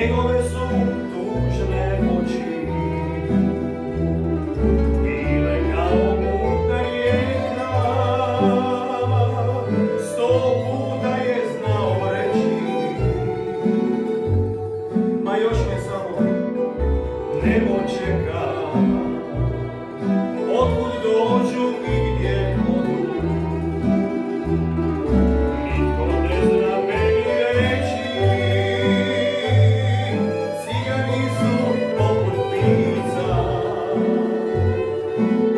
njegove su tužne oči bile kao mutna rijeka, 100 puta je znao reći, ma još me samo nebo čeka, otkud dođu i gdje odu. Nitko ne zna meni reći, cigani su poput ptica,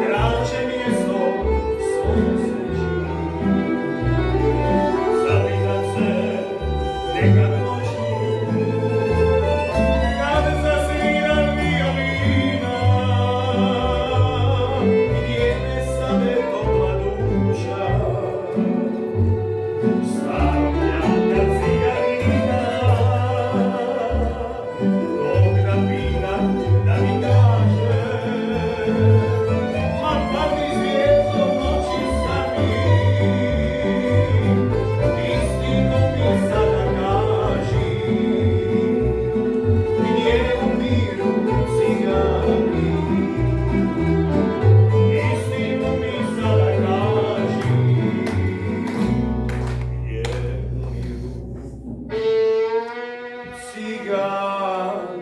traže mjesto svoje sreći. Zapitam se nekad noću, kad zasviram violina, gdje me same topla duša, starog jadna cigarina, kog da pitam da mi kaže, ma pali zvijezdom noći sami, istinu mi sada kaži, gdje umiru cigani, istinu mi sada kaži, gdje umiru cigani.